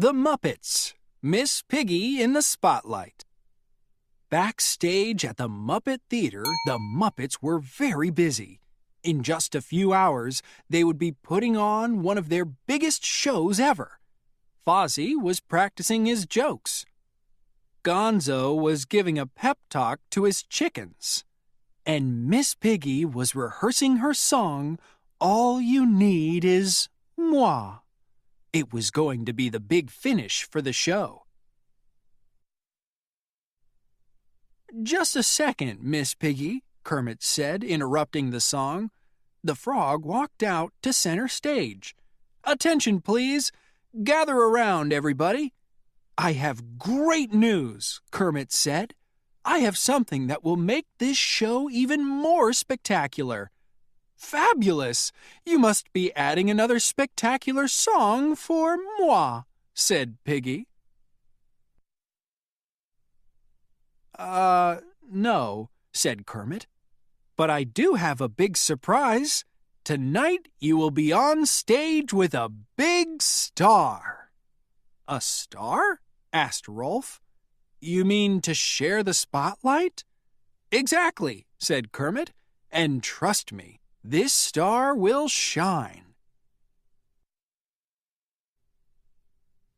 The Muppets, Miss Piggy in the Spotlight. Backstage at the Muppet Theater, the Muppets were very busy. In just a few hours, they would be putting on one of their biggest shows ever. Fozzie was practicing his jokes. Gonzo was giving a pep talk to his chickens. And Miss Piggy was rehearsing her song, All You Need Is Moi. It was going to be the big finish for the show. "Just a second, Miss Piggy," Kermit said, interrupting the song. The frog walked out to center stage. "Attention, please. Gather around, everybody." "I have great news," Kermit said. "I have something that will make this show even more spectacular." "Fabulous! You must be adding another spectacular song for moi," said Piggy. No," said Kermit. "But I do have a big surprise. Tonight you will be on stage with a big star." "A star?" asked Rolf. "You mean to share the spotlight?" "Exactly," said Kermit. "And trust me, this star will shine."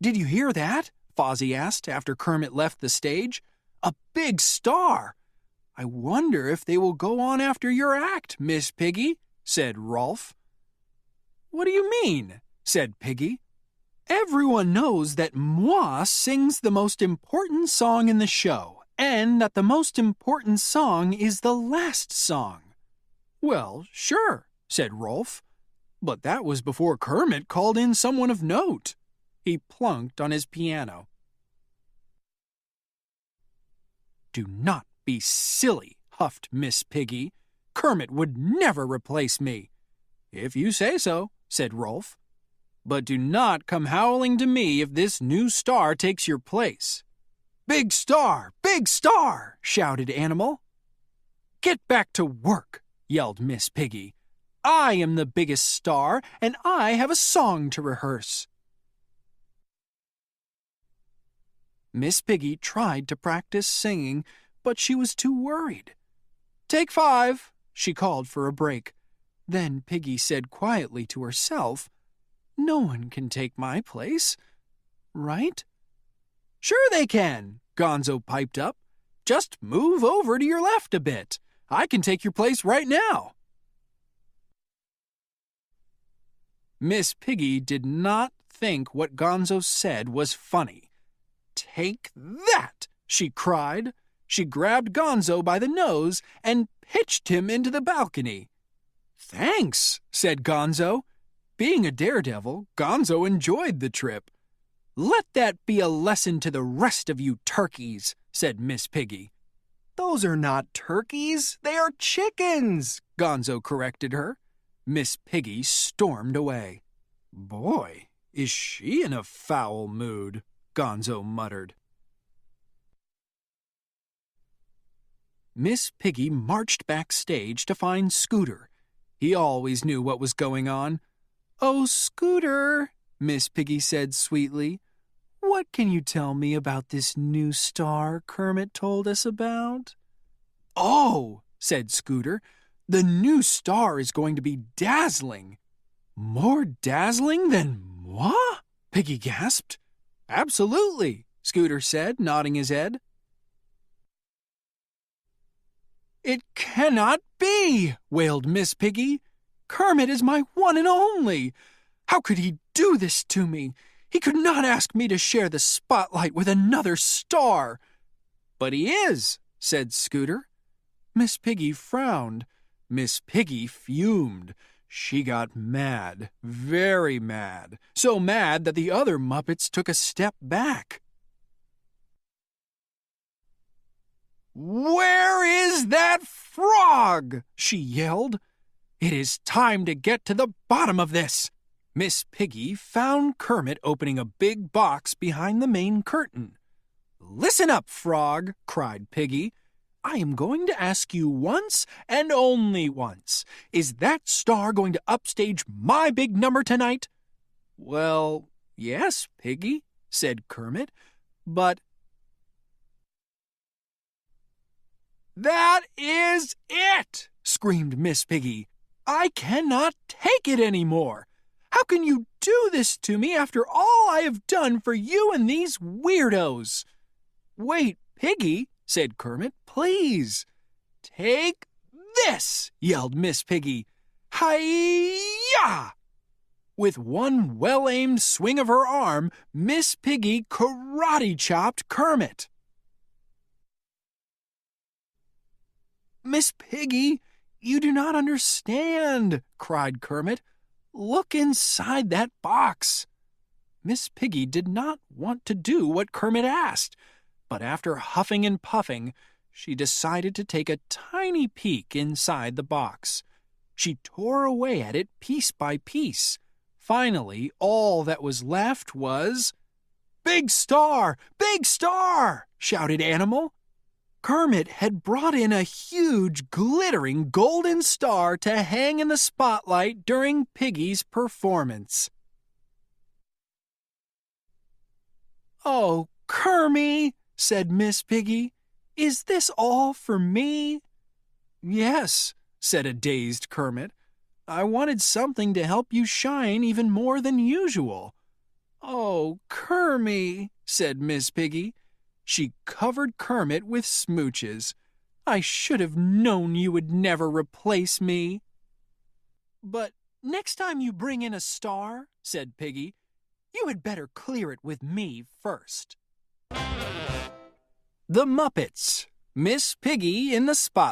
"Did you hear that?" Fozzie asked after Kermit left the stage. "A big star! I wonder if they will go on after your act, Miss Piggy," said Rolf. "What do you mean?" said Piggy. "Everyone knows that moi sings the most important song in the show, and that the most important song is the last song." "Well, sure," said Rolf. "But that was before Kermit called in someone of note." He plunked on his piano. "Do not be silly," huffed Miss Piggy. "Kermit would never replace me." "If you say so," said Rolf. "But do not come howling to me if this new star takes your place." "Big star! Big star!" shouted Animal. "Get back to work," yelled Miss Piggy. "I am the biggest star, and I have a song to rehearse." Miss Piggy tried to practice singing, but she was too worried. "Take 5," she called for a break. Then Piggy said quietly to herself, "No one can take my place, right?" "Sure they can," Gonzo piped up. "Just move over to your left a bit. I can take your place right now." Miss Piggy did not think what Gonzo said was funny. "Take that!" she cried. She grabbed Gonzo by the nose and pitched him into the balcony. "Thanks," said Gonzo. Being a daredevil, Gonzo enjoyed the trip. "Let that be a lesson to the rest of you turkeys," said Miss Piggy. "Those are not turkeys, they are chickens," Gonzo corrected her. Miss Piggy stormed away. "Boy, is she in a foul mood," Gonzo muttered. Miss Piggy marched backstage to find Scooter. He always knew what was going on. "Oh, Scooter," Miss Piggy said sweetly, "what can you tell me about this new star Kermit told us about?" "Oh," said Scooter, "the new star is going to be dazzling." "More dazzling than moi?" Piggy gasped. "Absolutely," Scooter said, nodding his head. "It cannot be," wailed Miss Piggy. "Kermit is my one and only. How could he do this to me? He could not ask me to share the spotlight with another star." "But he is," said Scooter. Miss Piggy frowned. Miss Piggy fumed. She got mad, very mad, so mad that the other Muppets took a step back. "Where is that frog?" she yelled. "It is time to get to the bottom of this." Miss Piggy found Kermit opening a big box behind the main curtain. "Listen up, Frog," cried Piggy. "I am going to ask you once and only once. Is that star going to upstage my big number tonight?" "Well, yes, Piggy," said Kermit, but "That is it!" screamed Miss Piggy. "I cannot take it any more. How can you do this to me after all I have done for you and these weirdos?" "Wait, Piggy," said Kermit, "please." "Take this!" yelled Miss Piggy. "Hi-ya!" With one well-aimed swing of her arm, Miss Piggy karate-chopped Kermit. "Miss Piggy, you do not understand," cried Kermit. "Look inside that box." Miss Piggy did not want to do what Kermit asked, but after huffing and puffing, she decided to take a tiny peek inside the box. She tore away at it piece by piece. Finally, all that was left was... "Big star! Big star!" shouted Animal. Kermit had brought in a huge, glittering golden star to hang in the spotlight during Piggy's performance. "Oh, Kermie," said Miss Piggy, "is this all for me?" "Yes," said a dazed Kermit. "I wanted something to help you shine even more than usual." "Oh, Kermie," said Miss Piggy. She covered Kermit with smooches. "I should have known you would never replace me." "But next time you bring in a star," said Piggy, "you had better clear it with me first." The Muppets. Miss Piggy in the Spotlight.